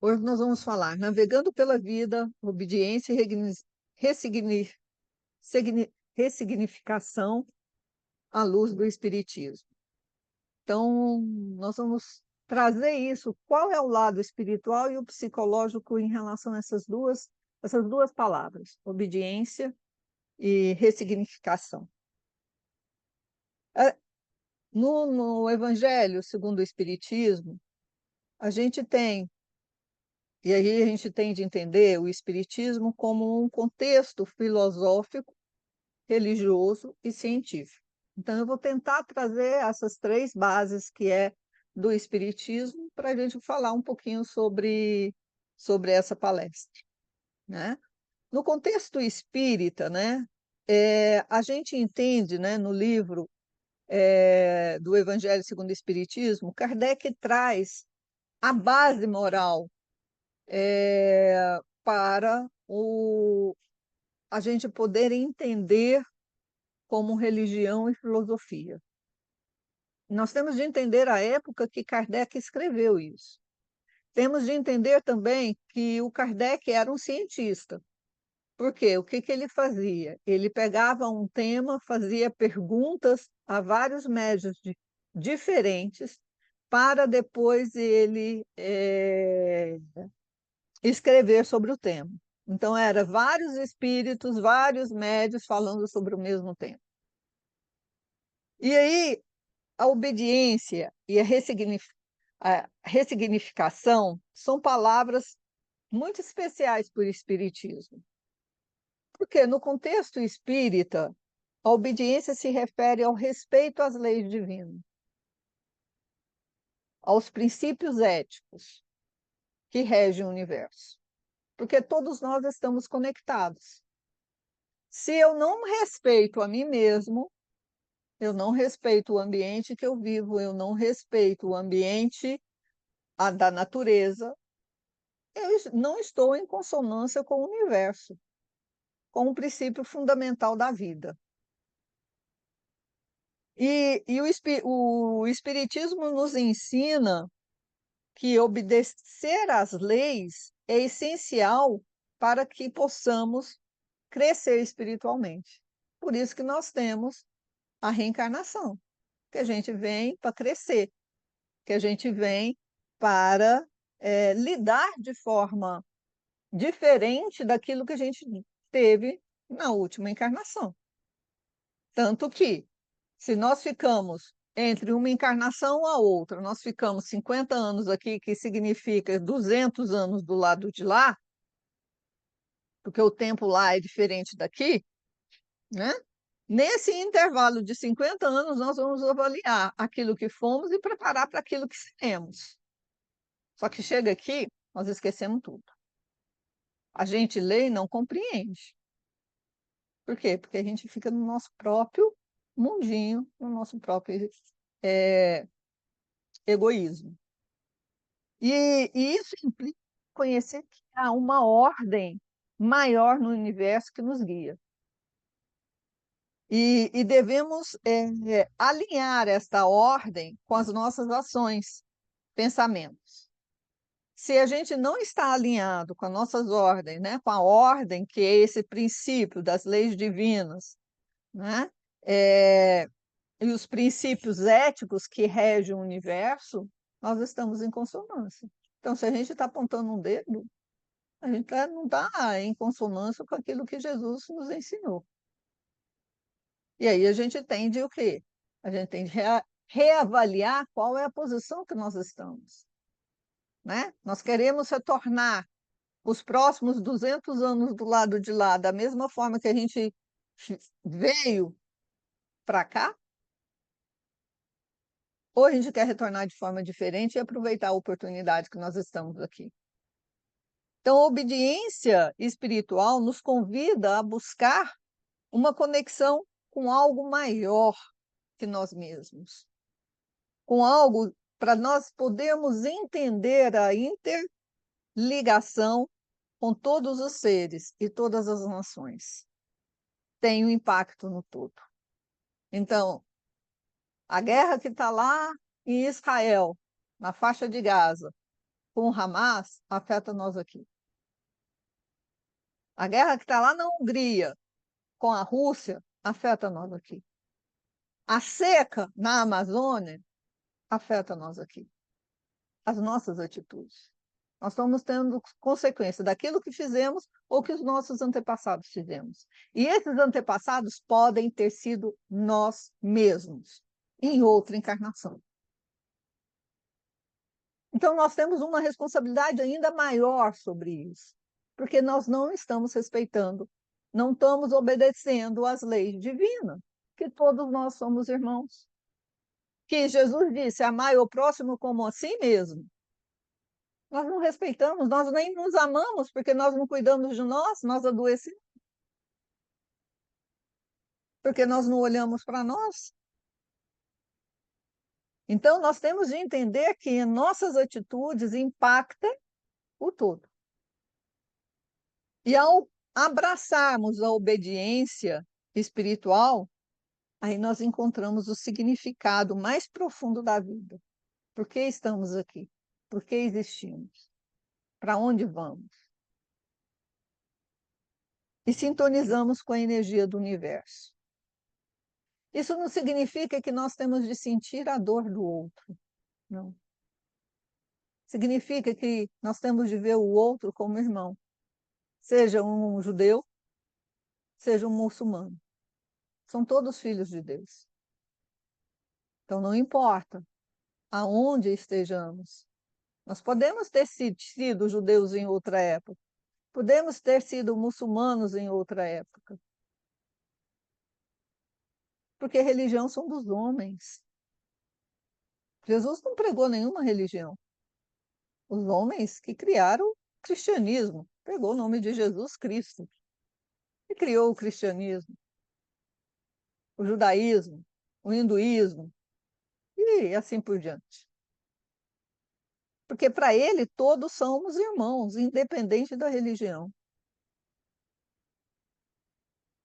Hoje nós vamos falar navegando pela vida, obediência e ressigni- ressignificação à luz do Espiritismo. Então, nós vamos trazer isso, qual é o lado espiritual e o psicológico em relação a essas duas palavras, obediência e ressignificação. Ah, no Evangelho segundo o Espiritismo, a gente tem, e aí a gente tem de entender o Espiritismo como um contexto filosófico, religioso e científico. Então, eu vou tentar trazer essas três bases que é do Espiritismo para a gente falar um pouquinho sobre essa palestra, né? No contexto espírita, né, a gente entende, né, no livro do Evangelho segundo o Espiritismo, Kardec traz a base moral para a gente poder entender como religião e filosofia. Nós temos de entender a época que Kardec escreveu isso. Temos de entender também que o Kardec era um cientista. Por quê? O que que ele fazia? Ele pegava um tema, fazia perguntas a vários médios diferentes, para depois ele escrever sobre o tema. Então, era vários espíritos, vários médios falando sobre o mesmo tema. E aí, a obediência e a ressignificação são palavras muito especiais para o Espiritismo. Porque no contexto espírita, a obediência se refere ao respeito às leis divinas, aos princípios éticos que regem o universo. Porque todos nós estamos conectados. Se eu não respeito a mim mesmo, eu não respeito o ambiente que eu vivo, eu não respeito o ambiente da natureza, não estou em consonância com o universo, com o princípio fundamental da vida. E o Espiritismo nos ensina que obedecer às leis é essencial para que possamos crescer espiritualmente. Por isso que nós temos a reencarnação, que a gente vem para crescer, que a gente vem para lidar de forma diferente daquilo que a gente teve na última encarnação. Tanto que, se nós ficamos entre uma encarnação a outra, nós ficamos 50 anos aqui, que significa 200 anos do lado de lá, porque o tempo lá é diferente daqui, né? Nesse intervalo de 50 anos, nós vamos avaliar aquilo que fomos e preparar para aquilo que seremos. Só que chega aqui, nós esquecemos tudo. A gente lê e não compreende. Por quê? Porque a gente fica no nosso próprio mundinho, no nosso próprio é, egoísmo. E isso implica conhecer que há uma ordem maior no universo que nos guia. E devemos alinhar esta ordem com as nossas ações, pensamentos. Se a gente não está alinhado com as nossas ordens, né, com a ordem que é esse princípio das leis divinas, né, é, e os princípios éticos que regem o universo, nós estamos em consonância. Então, se a gente está apontando um dedo, a gente não está em consonância com aquilo que Jesus nos ensinou. E aí a gente tem de o quê? A gente tem de reavaliar qual é a posição que nós estamos, né? Nós queremos retornar os próximos 200 anos do lado de lá, da mesma forma que a gente veio para cá, ou a gente quer retornar de forma diferente e aproveitar a oportunidade que nós estamos aqui. Então, a obediência espiritual nos convida a buscar uma conexão com algo maior que nós mesmos, com algo para nós podermos entender a interligação com todos os seres e todas as nações. Tem um impacto no todo. Então, a guerra que está lá em Israel, na faixa de Gaza, com o Hamas afeta nós aqui. A guerra que está lá na Hungria com a Rússia afeta nós aqui. A seca na Amazônia afeta nós aqui. As nossas atitudes. Nós estamos tendo consequência daquilo que fizemos ou que os nossos antepassados fizemos. E esses antepassados podem ter sido nós mesmos, em outra encarnação. Então, nós temos uma responsabilidade ainda maior sobre isso, porque nós não estamos respeitando, não estamos obedecendo às leis divinas, que todos nós somos irmãos. Que Jesus disse, amai o próximo como a si mesmo. Nós não respeitamos, nós nem nos amamos, porque nós não cuidamos de nós adoecemos, porque nós não olhamos para nós. Então, nós temos de entender que nossas atitudes impactam o todo. E ao abraçarmos a obediência espiritual, aí nós encontramos o significado mais profundo da vida. Por que estamos aqui? Por que existimos? Para onde vamos? E sintonizamos com a energia do universo. Isso não significa que nós temos de sentir a dor do outro, não. Significa que nós temos de ver o outro como irmão, seja um judeu, seja um muçulmano. São todos filhos de Deus. Então, não importa aonde estejamos. Nós podemos ter sido judeus em outra época, podemos ter sido muçulmanos em outra época, porque religião são dos homens. Jesus não pregou nenhuma religião. Os homens que criaram o cristianismo, pegou o nome de Jesus Cristo, e criou o cristianismo, o judaísmo, o hinduísmo, e assim por diante. Porque para ele todos somos irmãos, independente da religião.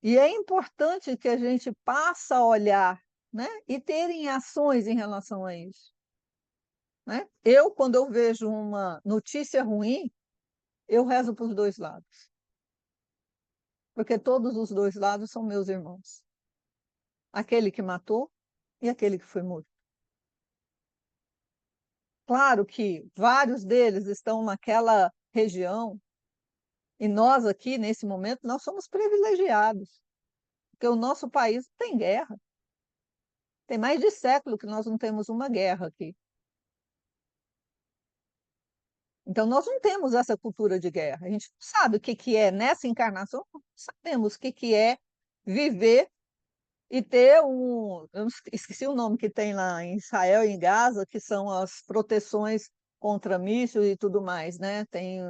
E é importante que a gente passe a olhar, né, e terem ações em relação a isso. Né? Eu, quando eu vejo uma notícia ruim, eu rezo para os dois lados. Porque todos os dois lados são meus irmãos. Aquele que matou e aquele que foi morto. Claro que vários deles estão naquela região, e nós aqui, nesse momento, nós somos privilegiados, porque o nosso país tem guerra. Tem mais de século que nós não temos uma guerra aqui. Então, nós não temos essa cultura de guerra. A gente não sabe o que que é, nessa encarnação, não sabemos o que que é viver e ter um... Eu esqueci o nome que tem lá em Israel e em Gaza, que são as proteções contra mísseis e tudo mais, né? Tem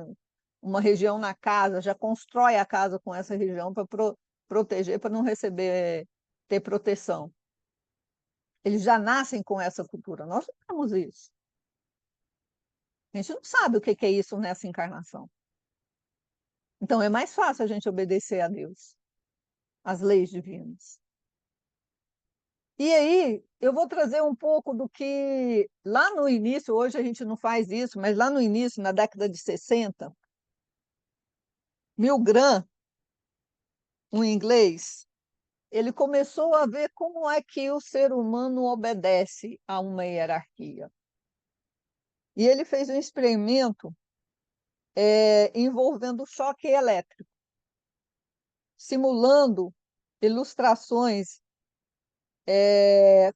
uma região na casa, já constrói a casa com essa região para proteger, para não receber, ter proteção. Eles já nascem com essa cultura, nós não temos isso. A gente não sabe o que que é isso nessa encarnação. Então, é mais fácil a gente obedecer a Deus, às leis divinas. E aí, eu vou trazer um pouco do que lá no início, hoje a gente não faz isso, mas lá no início, na década de 60, Milgram, um inglês, ele começou a ver como é que o ser humano obedece a uma hierarquia. E ele fez um experimento envolvendo choque elétrico, simulando ilustrações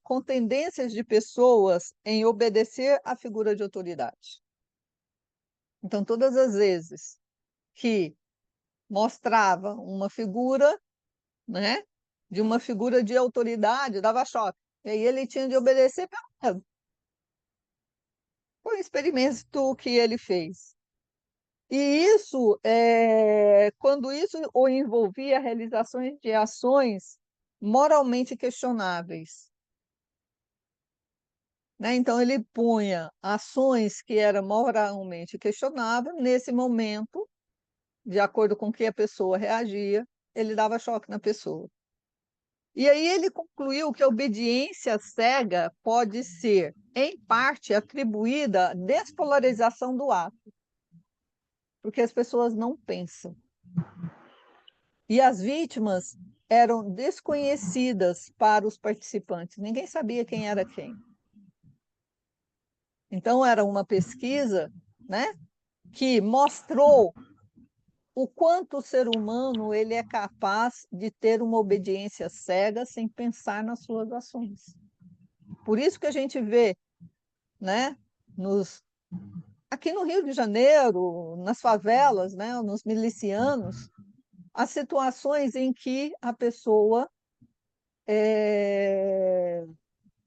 com tendências de pessoas em obedecer à figura de autoridade. Então, todas as vezes que mostrava uma figura, né, de uma figura de autoridade, dava choque. E aí ele tinha de obedecer pelo medo. Foi um experimento que ele fez. E isso, quando isso o envolvia realizações de ações moralmente questionáveis, né? Então, ele punha ações que eram moralmente questionáveis, nesse momento, de acordo com que a pessoa reagia, ele dava choque na pessoa. E aí ele concluiu que a obediência cega pode ser, em parte, atribuída à despolarização do ato, porque as pessoas não pensam. E as vítimas eram desconhecidas para os participantes, ninguém sabia quem era quem. Então, era uma pesquisa, né, que mostrou o quanto o ser humano ele é capaz de ter uma obediência cega sem pensar nas suas ações. Por isso que a gente vê, né, aqui no Rio de Janeiro, nas favelas, né, nos milicianos, as situações em que a pessoa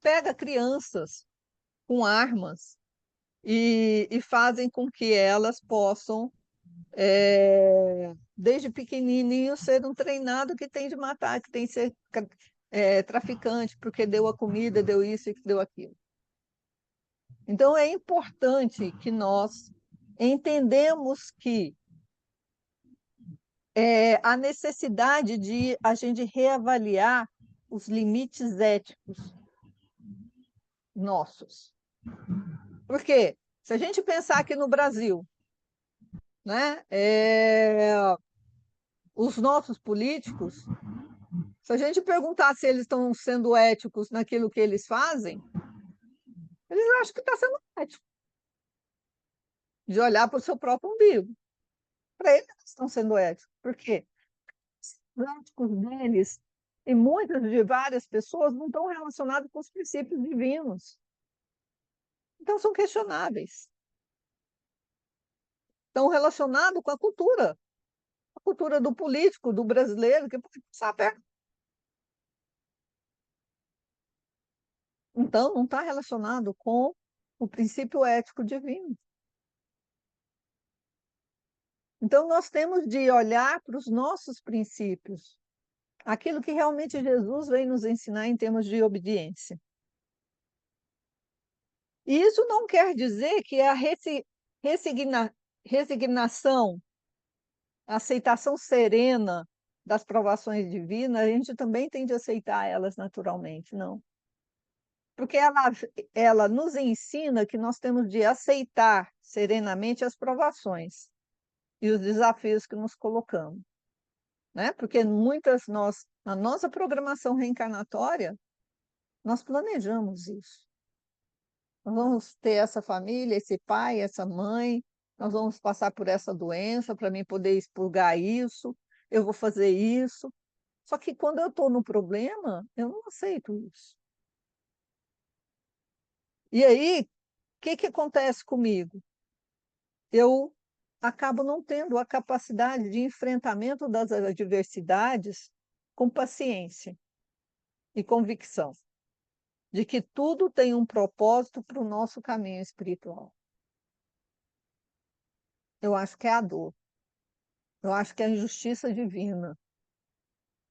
pega crianças com armas e fazem com que elas possam, desde pequenininho, serem treinados que tem de matar, que tem de ser traficante, porque deu a comida, deu isso e deu aquilo. Então, é importante que nós entendemos que a necessidade de a gente reavaliar os limites éticos nossos. Por quê? Se a gente pensar aqui no Brasil, né, os nossos políticos, se a gente perguntar se eles estão sendo éticos naquilo que eles fazem, eles acham que está sendo ético, de olhar para o seu próprio umbigo. Para eles estão sendo éticos. Por quê? Os éticos deles, e muitas de várias pessoas, não estão relacionados com os princípios divinos. Então, são questionáveis. Estão relacionados com a cultura do político, do brasileiro, que pode passar perto. Então, não está relacionado com o princípio ético divino. Então, nós temos de olhar para os nossos princípios, aquilo que realmente Jesus vem nos ensinar em termos de obediência. E isso não quer dizer que a resigna, resignação, a aceitação serena das provações divinas, a gente também tem de aceitar elas naturalmente, não. Porque ela nos ensina que nós temos de aceitar serenamente as provações e os desafios que nos colocamos, né? Porque na nossa programação reencarnatória, nós planejamos isso. Nós vamos ter essa família, esse pai, essa mãe, nós vamos passar por essa doença para mim poder expurgar isso, eu vou fazer isso. Só que quando eu estou no problema, eu não aceito isso. E aí, o que acontece comigo? Eu acabo não tendo a capacidade de enfrentamento das adversidades com paciência e convicção de que tudo tem um propósito para o nosso caminho espiritual. Eu acho que é a dor, eu acho que é a injustiça divina.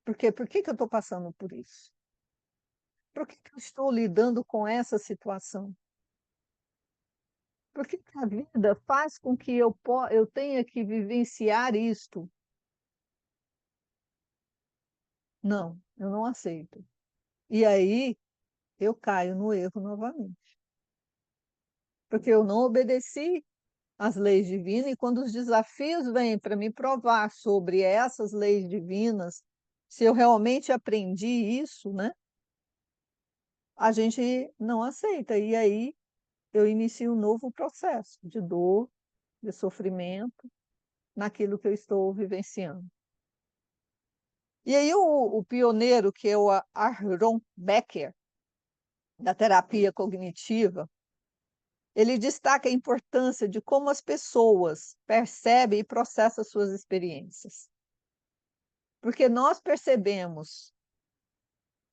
Por quê? Por que que eu estou passando por isso? Por que que eu estou lidando com essa situação? Por que que a vida faz com que eu tenha que vivenciar isto? Não, eu não aceito. E aí eu caio no erro novamente, porque eu não obedeci às leis divinas, e quando os desafios vêm para me provar sobre essas leis divinas, se eu realmente aprendi isso, né, a gente não aceita. E aí eu inicio um novo processo de dor, de sofrimento, naquilo que eu estou vivenciando. E aí o pioneiro, que é o Aaron Becker, da terapia cognitiva, ele destaca a importância de como as pessoas percebem e processam suas experiências. Porque nós percebemos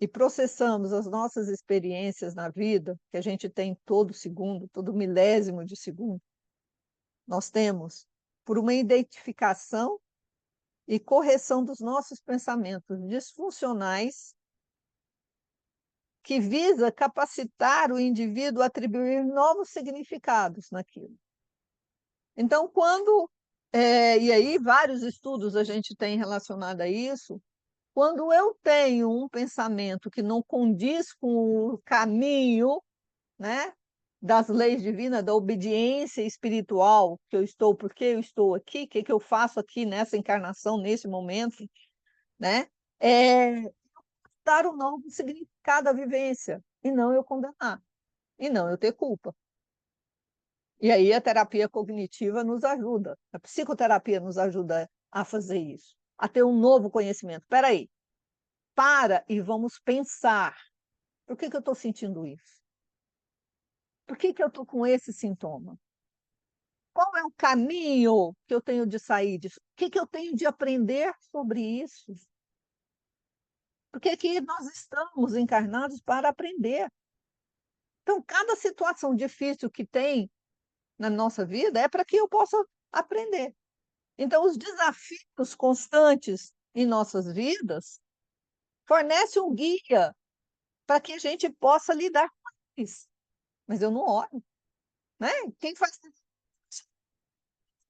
e processamos as nossas experiências na vida, que a gente tem todo segundo, todo milésimo de segundo, nós temos por uma identificação e correção dos nossos pensamentos disfuncionais, que visa capacitar o indivíduo a atribuir novos significados naquilo. Então, e aí vários estudos a gente tem relacionado a isso, Quando eu tenho um pensamento que não condiz com o caminho, né, das leis divinas, da obediência espiritual, que eu estou, por que eu estou aqui, o que que eu faço aqui nessa encarnação, nesse momento, né, dar um novo significado à vivência, e não eu condenar, e não eu ter culpa. E aí a terapia cognitiva nos ajuda, a psicoterapia nos ajuda a fazer isso, a ter um novo conhecimento. Espera aí, para e vamos pensar, por que que eu estou sentindo isso? Por que que eu estou com esse sintoma? Qual é o caminho que eu tenho de sair disso? O que que eu tenho de aprender sobre isso? Porque que nós estamos encarnados para aprender. Então, cada situação difícil que tem na nossa vida é para que eu possa aprender. Então, os desafios constantes em nossas vidas fornecem um guia para que a gente possa lidar com eles. Mas eu não olho, né? Quem faz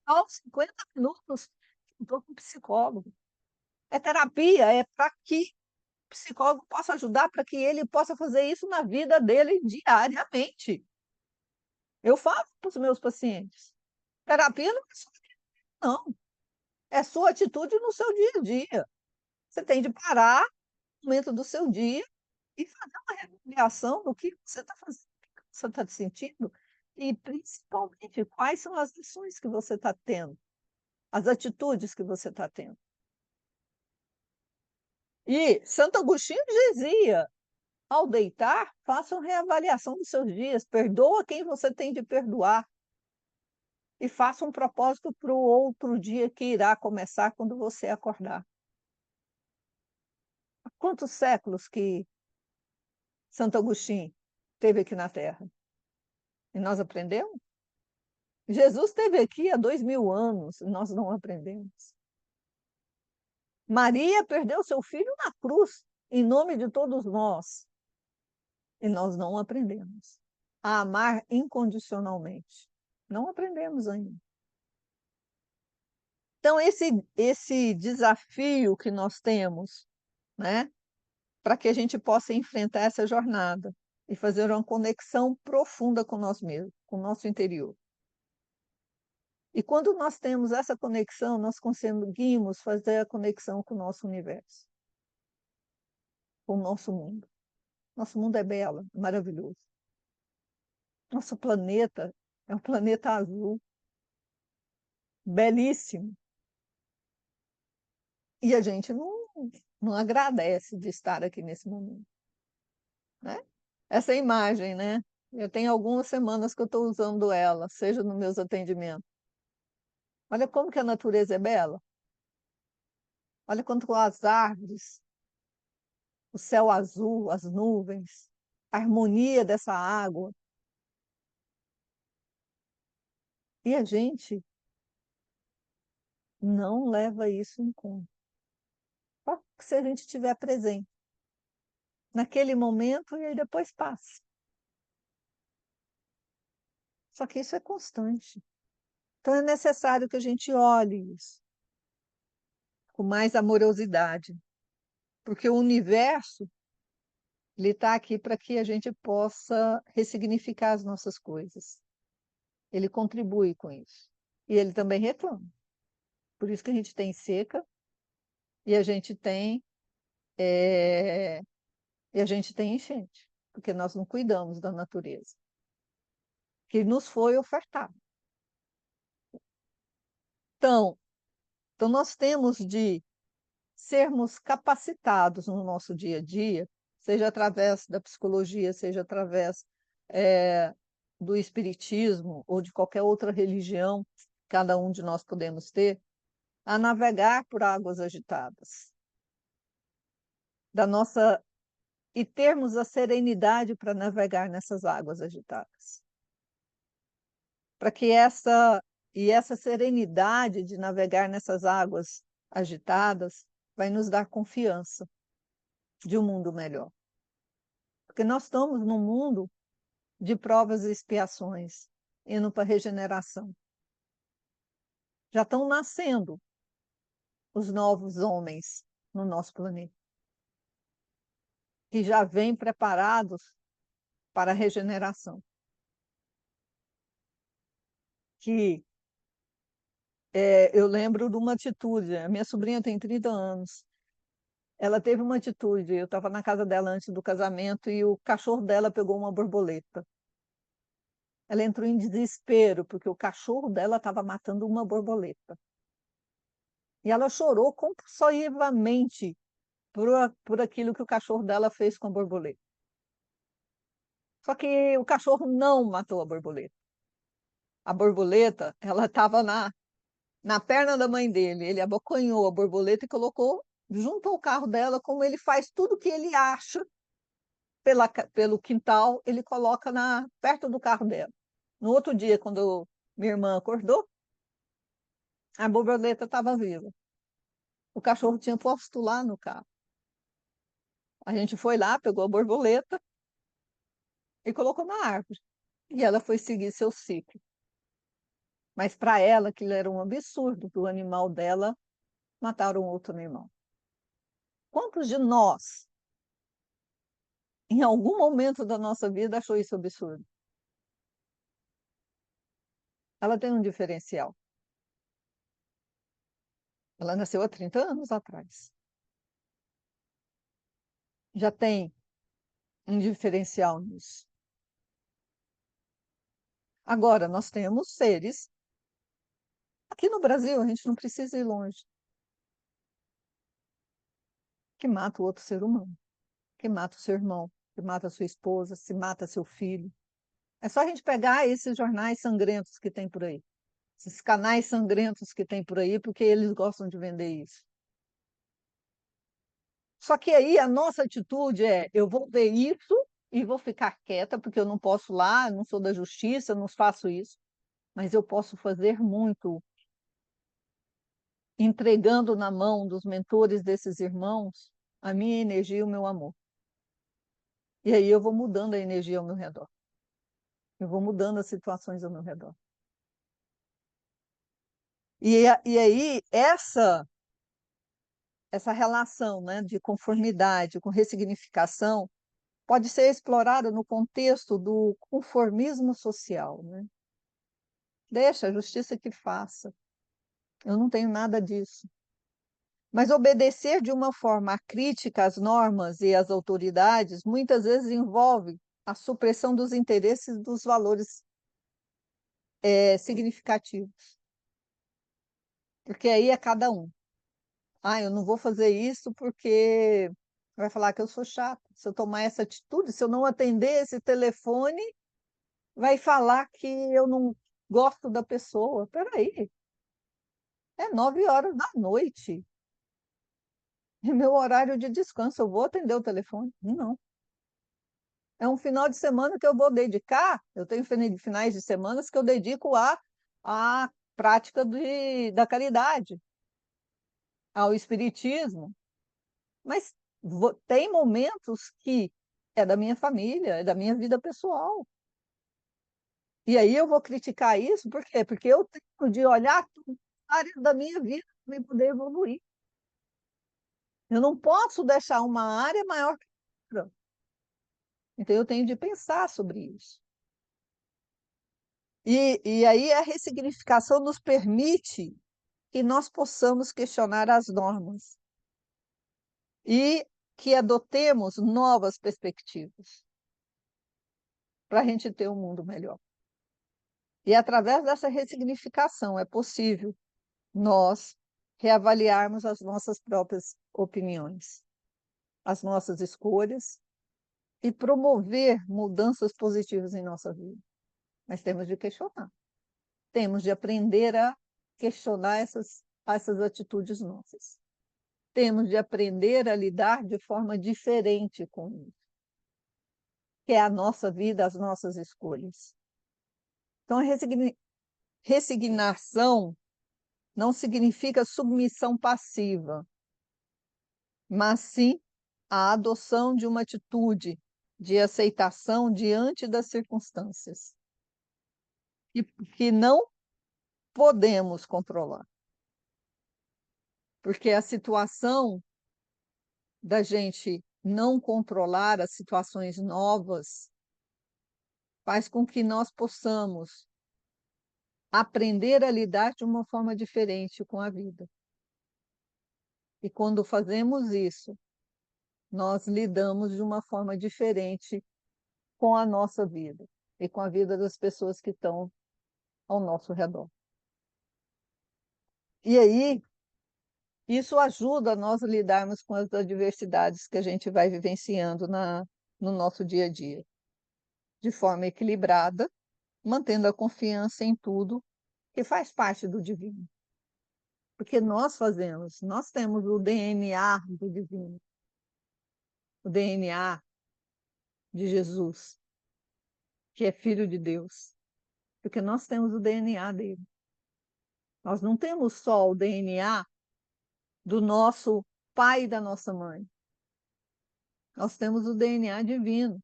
aos 50 minutos, estou com um psicólogo. É terapia, é para que o psicólogo possa ajudar, para que ele possa fazer isso na vida dele diariamente. Eu falo para os meus pacientes, terapia não é só não, é sua atitude no seu dia a dia. Você tem de parar no momento do seu dia e fazer uma reavaliação do que você está fazendo, o que você está sentindo e, principalmente, quais são as lições que você está tendo, as atitudes que você está tendo. E Santo Agostinho dizia: ao deitar, faça uma reavaliação dos seus dias, perdoa quem você tem de perdoar e faça um propósito para o outro dia que irá começar quando você acordar. Há quantos séculos que Santo Agostinho esteve aqui na Terra? E nós aprendemos? Jesus esteve aqui há 2000 anos e nós não aprendemos. Maria perdeu seu filho na cruz, em nome de todos nós, e nós não aprendemos a amar incondicionalmente. Não aprendemos ainda. Então, esse desafio que nós temos, né, para que a gente possa enfrentar essa jornada e fazer uma conexão profunda com nós mesmos, com o nosso interior. E quando nós temos essa conexão, nós conseguimos fazer a conexão com o nosso universo, com o nosso mundo. Nosso mundo é belo, maravilhoso. Nosso planeta é um planeta azul, belíssimo. E a gente não agradece de estar aqui nesse momento, né? Essa imagem, né? Eu tenho algumas semanas que eu estou usando ela, seja nos meus atendimentos. Olha como que a natureza é bela. Olha quanto as árvores, o céu azul, as nuvens, a harmonia dessa água. E a gente não leva isso em conta. Só que se a gente estiver presente naquele momento e aí depois passa. Só que isso é constante. Então é necessário que a gente olhe isso com mais amorosidade, porque o universo ele está aqui para que a gente possa ressignificar as nossas coisas. Ele contribui com isso. E ele também reclama. Por isso que a gente tem seca e a gente tem eh, e a gente tem enchente, porque nós não cuidamos da natureza, que nos foi ofertada. Então, então nós temos de sermos capacitados no nosso dia a dia, seja através da psicologia, seja através do espiritismo ou de qualquer outra religião, cada um de nós podemos ter, a navegar por águas agitadas, da nossa e termos a serenidade para navegar nessas águas agitadas. Para que essa serenidade de navegar nessas águas agitadas vai nos dar confiança de um mundo melhor. Porque nós estamos num mundo de provas e expiações, indo para a regeneração. Já estão nascendo os novos homens, no nosso planeta, que já vêm preparados para a regeneração. Que eu lembro de uma atitude, a minha sobrinha tem 30 anos, ela teve uma atitude, eu estava na casa dela antes do casamento e o cachorro dela pegou uma borboleta. Ela entrou em desespero, porque o cachorro dela estava matando uma borboleta. E ela chorou compulsivamente por aquilo que o cachorro dela fez com a borboleta. Só que o cachorro não matou a borboleta. A borboleta, ela estava na perna da mãe dele. Ele abocanhou a borboleta e colocou junto ao carro dela, como ele faz tudo que ele acha pelo quintal, ele coloca perto do carro dela. No outro dia, quando minha irmã acordou, a borboleta estava viva. O cachorro tinha posto lá no carro. A gente foi lá, pegou a borboleta e colocou na árvore. E ela foi seguir seu ciclo. Mas para ela, aquilo era um absurdo do animal dela matar um outro animal. Quantos de nós, em algum momento da nossa vida, achou isso absurdo? Ela tem um diferencial. Ela nasceu há 30 anos atrás. Já tem um diferencial nisso. Agora, nós temos seres. Aqui no Brasil, a gente não precisa ir longe, que mata o outro ser humano, que mata o seu irmão, que mata a sua esposa, se mata seu filho. É só a gente pegar esses jornais sangrentos que tem por aí, esses canais sangrentos que tem por aí, porque eles gostam de vender isso. Só que aí a nossa atitude é: eu vou ver isso e vou ficar quieta, porque eu não posso lá, eu não sou da justiça, não faço isso, mas eu posso fazer muito, entregando na mão dos mentores desses irmãos a minha energia e o meu amor. E aí eu vou mudando a energia ao meu redor. Eu vou mudando as situações ao meu redor. E aí essa relação, né, de conformidade com ressignificação pode ser explorada no contexto do conformismo social, né? Deixa a justiça que faça. Eu não tenho nada disso. Mas obedecer de uma forma crítica às normas e às autoridades muitas vezes envolve a supressão dos interesses dos valores significativos, porque aí é cada um. Ah, eu não vou fazer isso porque vai falar que eu sou chata. Se eu tomar essa atitude, se eu não atender esse telefone, vai falar que eu não gosto da pessoa. Espera aí, é 9 horas da noite, é meu horário de descanso, eu vou atender o telefone? Não. É um final de semana que eu vou dedicar, eu tenho finais de semana que eu dedico à prática da caridade, ao espiritismo, mas tem momentos que é da minha família, é da minha vida pessoal. E aí eu vou criticar isso, por quê? Porque eu tenho de olhar todas as áreas da minha vida para poder evoluir. Eu não posso deixar uma área maior que a outra. Então eu tenho de pensar sobre isso. E aí a ressignificação nos permite que nós possamos questionar as normas e que adotemos novas perspectivas para a gente ter um mundo melhor. E através dessa ressignificação é possível nós reavaliarmos as nossas próprias opiniões, as nossas escolhas e promover mudanças positivas em nossa vida. Mas temos de questionar, temos de aprender a questionar essas atitudes nossas. Temos de aprender a lidar de forma diferente com isso, que é a nossa vida, as nossas escolhas. Então, a resignação não significa submissão passiva, mas sim a adoção de uma atitude de aceitação diante das circunstâncias, que não podemos controlar, porque a situação da gente não controlar as situações novas, faz com que nós possamos aprender a lidar de uma forma diferente com a vida. E quando fazemos isso, nós lidamos de uma forma diferente com a nossa vida e com a vida das pessoas que estão ao nosso redor. E aí, isso ajuda nós a lidarmos com as adversidades que a gente vai vivenciando no nosso dia a dia, de forma equilibrada, mantendo a confiança em tudo que faz parte do divino. Porque nós temos o DNA do divino, o DNA de Jesus, que é filho de Deus, porque nós temos o DNA dele. Nós não temos só o DNA do nosso pai e da nossa mãe. Nós temos o DNA divino,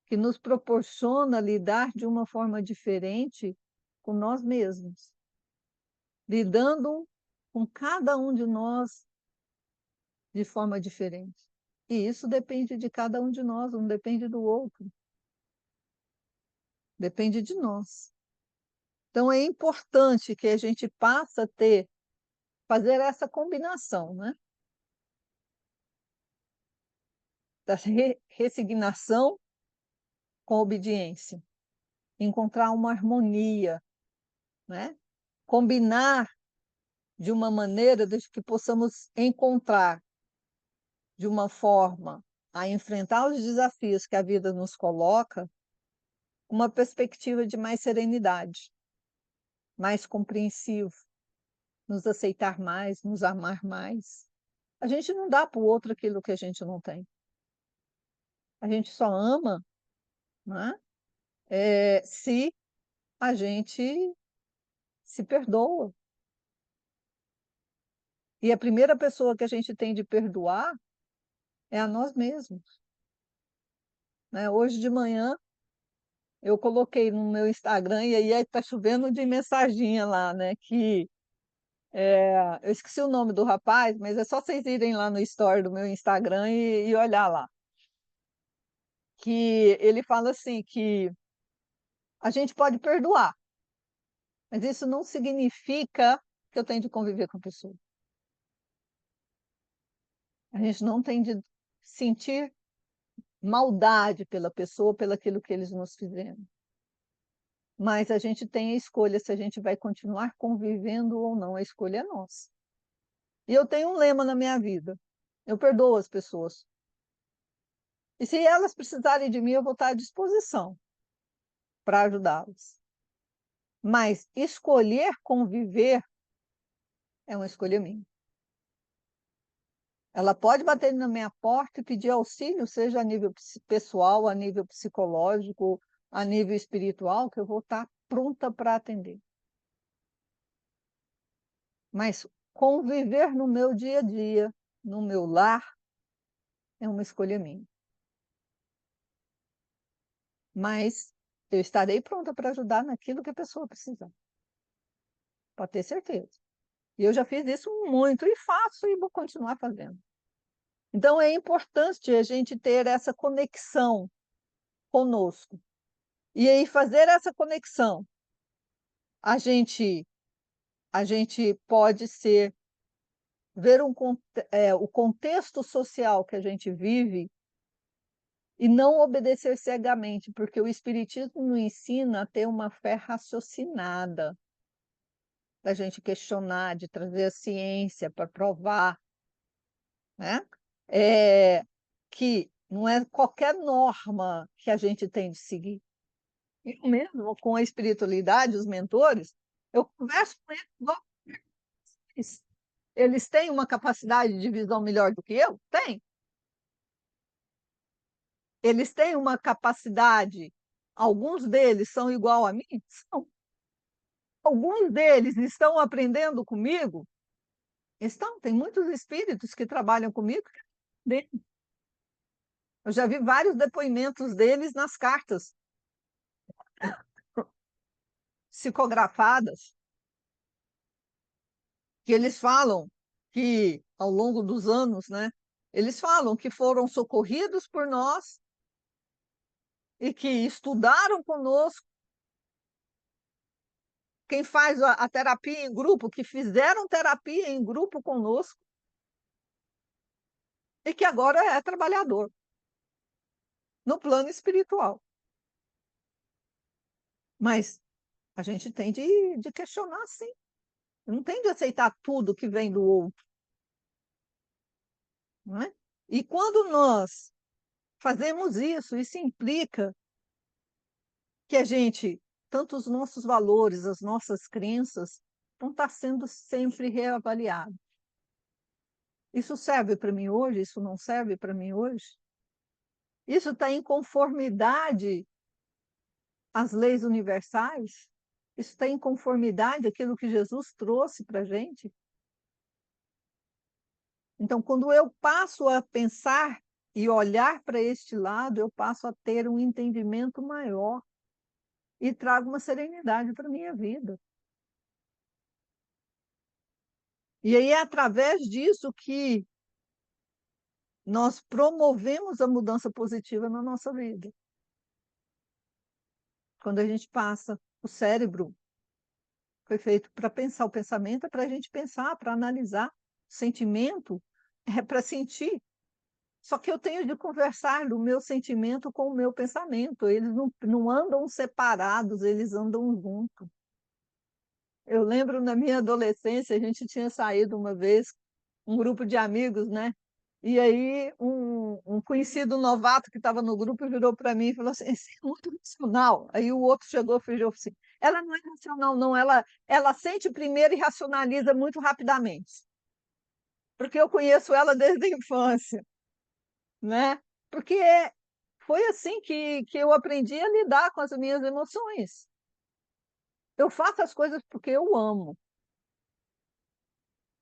que nos proporciona lidar de uma forma diferente com nós mesmos, lidando com cada um de nós de forma diferente. E isso depende de cada um de nós, não depende do outro, depende de nós. Então é importante que a gente passe a fazer essa combinação, né? Da resignação com obediência, encontrar uma harmonia, né? Combinar de uma maneira de que possamos encontrar de uma forma a enfrentar os desafios que a vida nos coloca, uma perspectiva de mais serenidade, mais compreensivo, nos aceitar mais, nos amar mais. A gente não dá para o outro aquilo que a gente não tem. A gente só ama, né, se a gente se perdoa. E a primeira pessoa que a gente tem de perdoar é a nós mesmos, né? Hoje de manhã eu coloquei no meu Instagram e aí está chovendo de mensaginha lá, né? Eu esqueci o nome do rapaz, mas é só vocês irem lá no story do meu Instagram e olhar lá. Que ele fala assim que a gente pode perdoar, mas isso não significa que eu tenho de conviver com a pessoa. A gente não tem de sentir maldade pela pessoa, pelo aquilo que eles nos fizeram. Mas a gente tem a escolha se a gente vai continuar convivendo ou não, a escolha é nossa. E eu tenho um lema na minha vida: eu perdoo as pessoas. E se elas precisarem de mim, eu vou estar à disposição para ajudá-las. Mas escolher conviver é uma escolha minha. Ela pode bater na minha porta e pedir auxílio, seja a nível pessoal, a nível psicológico, a nível espiritual, que eu vou estar pronta para atender. Mas conviver no meu dia a dia, no meu lar, é uma escolha minha. Mas eu estarei pronta para ajudar naquilo que a pessoa precisar. Pode ter certeza. E eu já fiz isso muito e faço e vou continuar fazendo. Então é importante a gente ter essa conexão conosco. E aí fazer essa conexão, a gente pode ver o contexto social que a gente vive e não obedecer cegamente, porque o espiritismo nos ensina a ter uma fé raciocinada, da gente questionar, de trazer a ciência para provar, né? Que não é qualquer norma que a gente tem de seguir. Eu mesmo, com a espiritualidade, os mentores, eu converso com eles, igual eles têm uma capacidade de visão melhor do que eu? Tem. Eles têm uma capacidade, alguns deles são igual a mim? São. Alguns deles estão aprendendo comigo? Estão, tem muitos espíritos que trabalham comigo. Eu já vi vários depoimentos deles nas cartas psicografadas, que eles falam que, ao longo dos anos, né, Eles falam que foram socorridos por nós e que estudaram conosco, quem faz a terapia em grupo, que fizeram terapia em grupo conosco e que agora é trabalhador no plano espiritual. Mas a gente tem de questionar sim, não tem de aceitar tudo que vem do outro, não é? E quando nós fazemos isso implica que a gente tanto os nossos valores, as nossas crenças, vão estar sendo sempre reavaliados. Isso serve para mim hoje? Isso não serve para mim hoje? Isso está em conformidade às leis universais? Isso está em conformidade àquilo que Jesus trouxe para a gente? Então, quando eu passo a pensar e olhar para este lado, eu passo a ter um entendimento maior e trago uma serenidade para a minha vida. E aí é através disso que nós promovemos a mudança positiva na nossa vida. Quando a gente passa, o cérebro foi feito para pensar, o pensamento é para a gente pensar, para analisar, o sentimento é para sentir. Só que eu tenho de conversar do meu sentimento com o meu pensamento, eles não andam separados, eles andam juntos. Eu lembro na minha adolescência, a gente tinha saído uma vez, um grupo de amigos, né? E aí um conhecido novato que estava no grupo virou para mim e falou assim: "Você é muito racional". Aí o outro chegou e falou assim: "Ela não é racional não, ela sente primeiro e racionaliza muito rapidamente, porque eu conheço ela desde a infância", né. Porque foi assim que eu aprendi a lidar com as minhas emoções. Eu faço as coisas porque eu amo,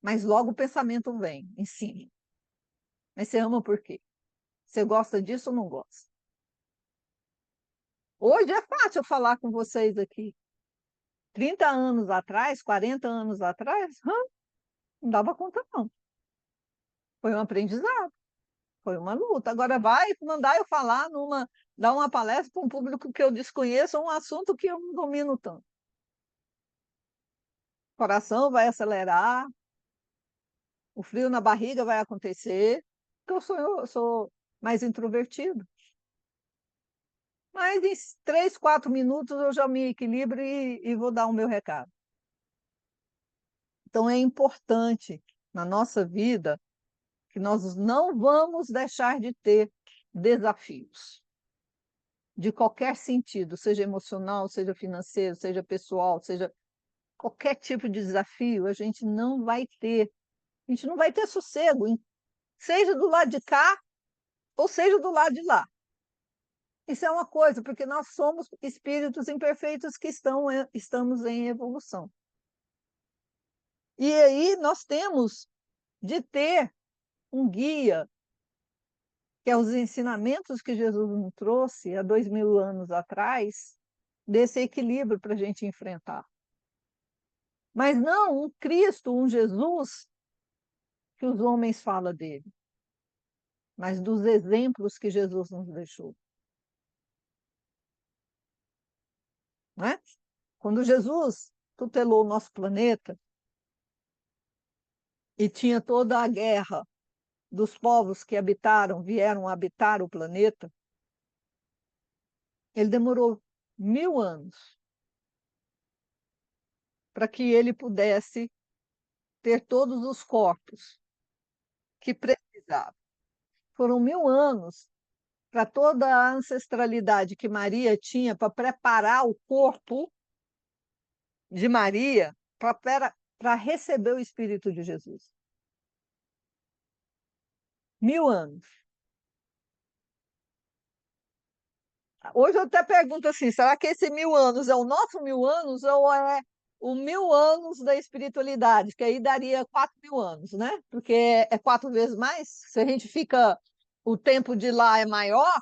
mas logo o pensamento vem em cima. "Mas você ama por quê? Você gosta disso ou não gosta?". Hoje é fácil eu falar com vocês aqui. 30 anos atrás, 40 anos atrás, não dava conta não. Foi um aprendizado, foi uma luta. Agora vai mandar eu falar dar uma palestra para um público que eu desconheço, um assunto que eu não domino tanto. O coração vai acelerar, o frio na barriga vai acontecer, porque eu sou mais introvertido. Mas em 3, 4 minutos eu já me equilibro e vou dar o meu recado. Então é importante na nossa vida que nós não vamos deixar de ter desafios, de qualquer sentido, seja emocional, seja financeiro, seja pessoal, seja qualquer tipo de desafio, a gente não vai ter sossego, seja do lado de cá ou seja do lado de lá. Isso é uma coisa, porque nós somos espíritos imperfeitos que estamos em evolução. E aí nós temos de ter um guia, que é os ensinamentos que Jesus nos trouxe há 2000 anos atrás, desse equilíbrio para a gente enfrentar. Mas não um Cristo, um Jesus que os homens falam dele, mas dos exemplos que Jesus nos deixou. Não é? Quando Jesus tutelou o nosso planeta e tinha toda a guerra dos povos que vieram habitar o planeta, ele demorou 1000 anos para que ele pudesse ter todos os corpos que precisava. Foram 1000 anos para toda a ancestralidade que Maria tinha para preparar o corpo de Maria para receber o Espírito de Jesus. 1000 anos. Hoje eu até pergunto assim, será que esse 1000 anos é o nosso 1000 anos ou é o 1000 anos da espiritualidade? Que aí daria 4000 anos, né? Porque é 4 vezes mais. Se a gente fica, o tempo de lá é maior,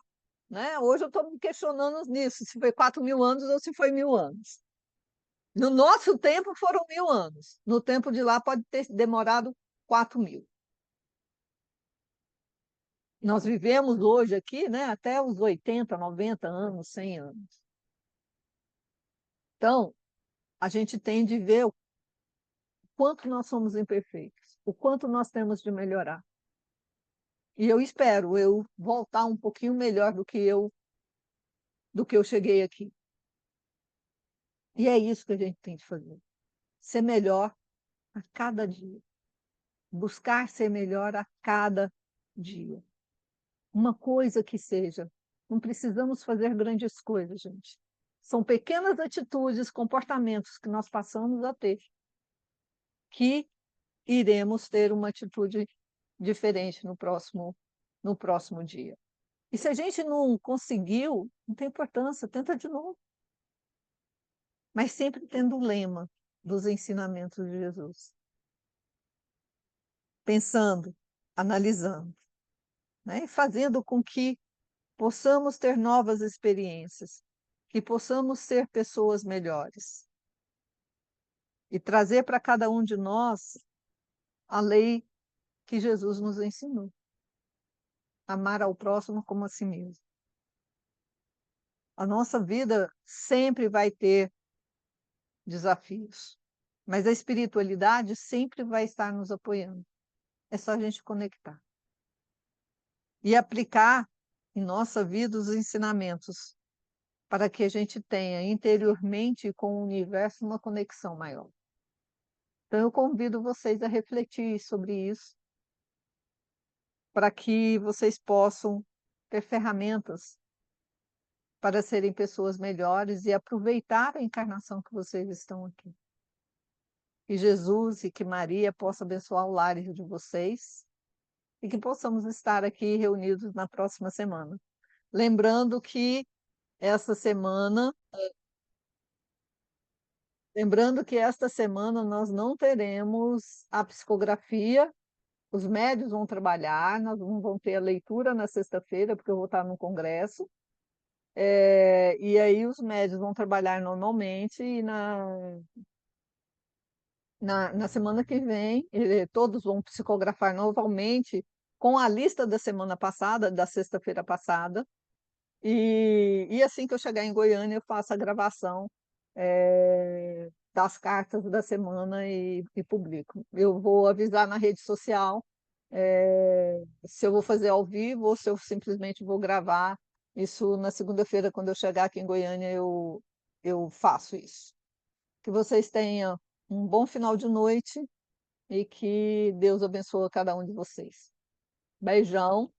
né? Hoje eu estou me questionando nisso, se foi 4000 anos ou se foi 1000 anos. No nosso tempo foram 1000 anos. No tempo de lá pode ter demorado 4000. Nós vivemos hoje aqui, né, até os 80, 90 anos, 100 anos. Então, a gente tem de ver o quanto nós somos imperfeitos, o quanto nós temos de melhorar. E eu espero eu voltar um pouquinho melhor do que eu cheguei aqui. E é isso que a gente tem de fazer, ser melhor a cada dia, buscar ser melhor a cada dia. Uma coisa que seja, não precisamos fazer grandes coisas, gente. São pequenas atitudes, comportamentos que nós passamos a ter, que iremos ter uma atitude diferente no próximo dia. E se a gente não conseguiu, não tem importância, tenta de novo, mas sempre tendo o lema dos ensinamentos de Jesus, pensando, analisando, né, e fazendo com que possamos ter novas experiências, que possamos ser pessoas melhores e trazer para cada um de nós a lei que Jesus nos ensinou, amar ao próximo como a si mesmo. A nossa vida sempre vai ter desafios, mas a espiritualidade sempre vai estar nos apoiando. É só a gente conectar e aplicar em nossa vida os ensinamentos, para que a gente tenha interiormente com o universo uma conexão maior. Então eu convido vocês a refletir sobre isso, para que vocês possam ter ferramentas para serem pessoas melhores e aproveitar a encarnação que vocês estão aqui. Que Jesus e que Maria possam abençoar o lar de vocês e que possamos estar aqui reunidos na próxima semana. Lembrando que essa semana lembrando que esta semana nós não teremos a psicografia, os médios vão trabalhar, nós não vamos ter a leitura na sexta-feira, porque eu vou estar no congresso, e aí os médios vão trabalhar normalmente e na semana que vem, todos vão psicografar novamente com a lista da semana passada, da sexta-feira passada, e assim que eu chegar em Goiânia, eu faço a gravação, das cartas da semana e publico. Eu vou avisar na rede social, se eu vou fazer ao vivo ou se eu simplesmente vou gravar. Isso na segunda-feira, quando eu chegar aqui em Goiânia, eu faço isso. Que vocês tenham um bom final de noite e que Deus abençoe cada um de vocês. Beijão.